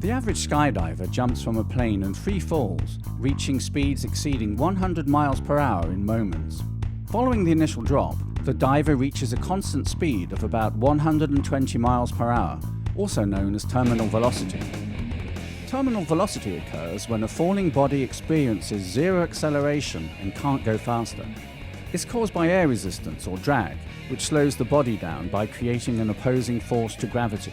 The average skydiver jumps from a plane in free falls, reaching speeds exceeding 100 miles per hour in moments. Following the initial drop, the diver reaches a constant speed of about 120 miles per hour, also known as terminal velocity. Terminal velocity occurs when a falling body experiences zero acceleration and can't go faster. It's caused by air resistance or drag, which slows the body down by creating an opposing force to gravity.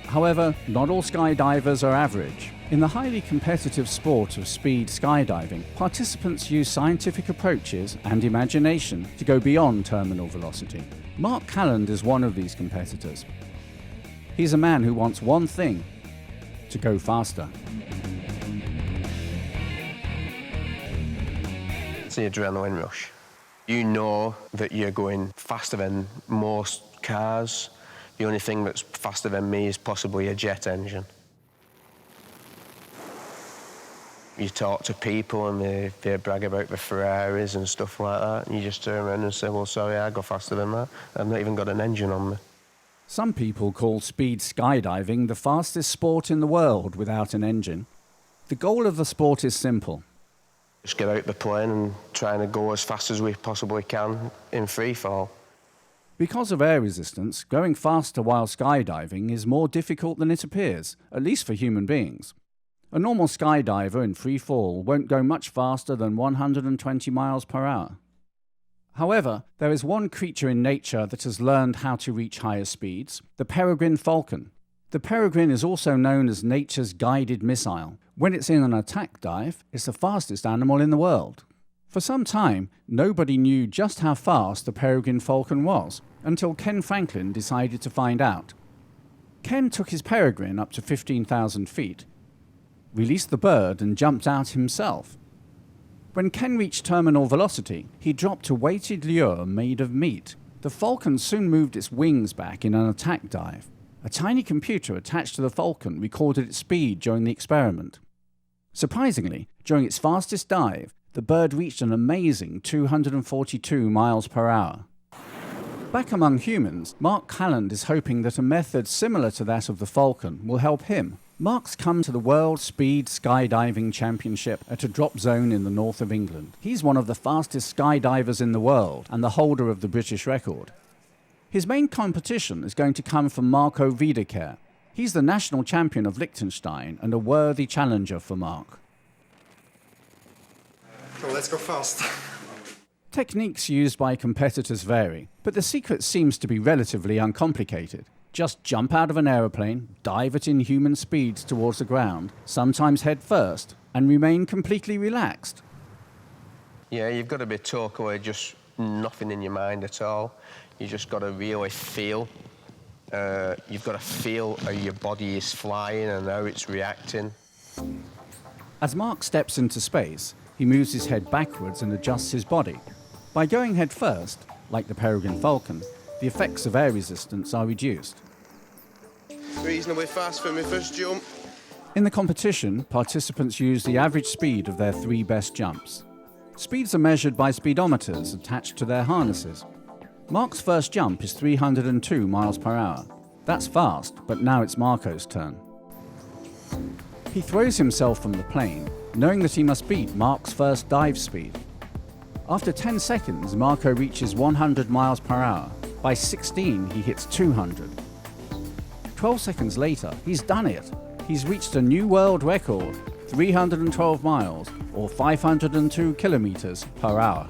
However, not all skydivers are average. In the highly competitive sport of speed skydiving, participants use scientific approaches and imagination to go beyond terminal velocity. Mark Calland is one of these competitors. He's a man who wants one thing: to go faster. It's the adrenaline rush. You know that you're going faster than most cars. The only thing that's faster than me is possibly a jet engine. You talk to people and they brag about the Ferraris and stuff like that, and you just turn around and say, well, sorry, I go faster than that. I've not even got an engine on me. Some people call speed skydiving the fastest sport in the world without an engine. The goal of the sport is simple. Just get out the plane and trying to go as fast as we possibly can in free fall. Because of air resistance, going faster while skydiving is more difficult than it appears, at least for human beings. A normal skydiver in free fall won't go much faster than 120 miles per hour. However, there is one creature in nature that has learned how to reach higher speeds: the peregrine falcon. The peregrine is also known as nature's guided missile. When it's in an attack dive, it's the fastest animal in the world. For some time, nobody knew just how fast the peregrine falcon was, until Ken Franklin decided to find out. Ken took his peregrine up to 15,000 feet, released the bird and jumped out himself. When Ken reached terminal velocity, he dropped a weighted lure made of meat. The falcon soon moved its wings back in an attack dive. A tiny computer attached to the falcon recorded its speed during the experiment. Surprisingly, during its fastest dive, the bird reached an amazing 242 miles per hour. Back among humans, Mark Calland is hoping that a method similar to that of the falcon will help him. Mark's come to the World Speed Skydiving Championship at a drop zone in the north of England. He's one of the fastest skydivers in the world and the holder of the British record. His main competition is going to come from Marco Wiedeker. He's the national champion of Liechtenstein and a worthy challenger for Mark. So let's go fast. Techniques used by competitors vary, but the secret seems to be relatively uncomplicated. Just jump out of an aeroplane, dive at inhuman speeds towards the ground, sometimes head first, and remain completely relaxed. Yeah, you've got to be totally just nothing in your mind at all. You just got to really feel. You've got to feel how your body is flying and how it's reacting. As Mark steps into space, he moves his head backwards and adjusts his body. By going head first, like the peregrine falcon, the effects of air resistance are reduced. Reasonably fast for my first jump. In the competition, participants use the average speed of their 3 best jumps. Speeds are measured by speedometers attached to their harnesses. Mark's first jump is 302 miles per hour. That's fast, but now it's Marco's turn. He throws himself from the plane, knowing that he must beat Mark's first dive speed. After 10 seconds, Marco reaches 100 miles per hour. By 16, he hits 200. 12 seconds later, he's done it. He's reached a new world record, 312 miles, or 502 kilometers per hour.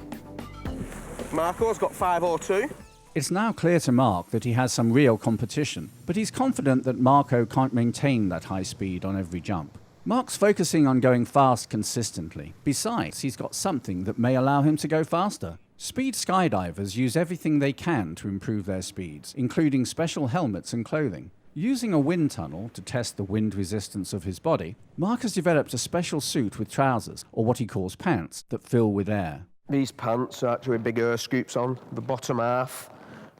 Marco's got 502. It's now clear to Mark that he has some real competition, but he's confident that Marco can't maintain that high speed on every jump. Mark's focusing on going fast consistently. Besides, he's got something that may allow him to go faster. Speed skydivers use everything they can to improve their speeds, including special helmets and clothing. Using a wind tunnel to test the wind resistance of his body, Mark has developed a special suit with trousers, or what he calls pants, that fill with air. These pants are actually big air scoops on. The bottom half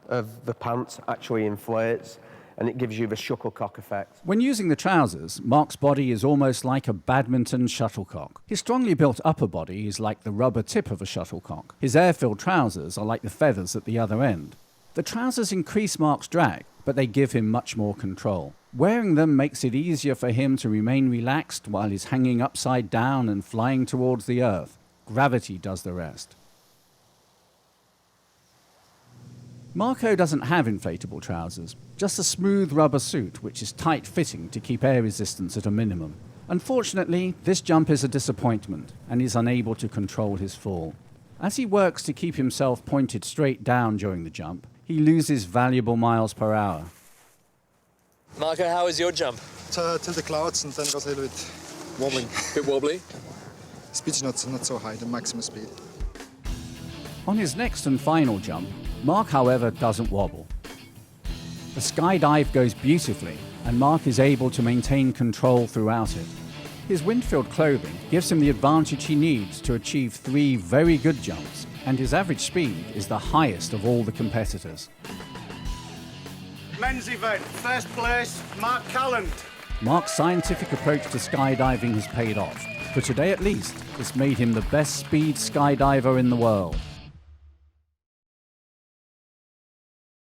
of the pants actually inflates, and it gives you the shuttlecock effect. When using the trousers, Mark's body is almost like a badminton shuttlecock. His strongly built upper body is like the rubber tip of a shuttlecock. His air-filled trousers are like the feathers at the other end. The trousers increase Mark's drag, but they give him much more control. Wearing them makes it easier for him to remain relaxed while he's hanging upside down and flying towards the earth. Gravity does the rest. Marco doesn't have inflatable trousers, just a smooth rubber suit which is tight-fitting to keep air resistance at a minimum. Unfortunately, this jump is a disappointment and he's unable to control his fall. As he works to keep himself pointed straight down during the jump, he loses valuable miles per hour. Marco, how was your jump? To the clouds and then got a little bit wobbling. Bit wobbly? Speed's not so high, the maximum speed. On his next and final jump, Mark, however, doesn't wobble. The skydive goes beautifully, and Mark is able to maintain control throughout it. His wind-filled clothing gives him the advantage he needs to achieve 3 very good jumps, and his average speed is the highest of all the competitors. Men's event, first place, Mark Calland. Mark's scientific approach to skydiving has paid off. For today at least, it's made him the best speed skydiver in the world.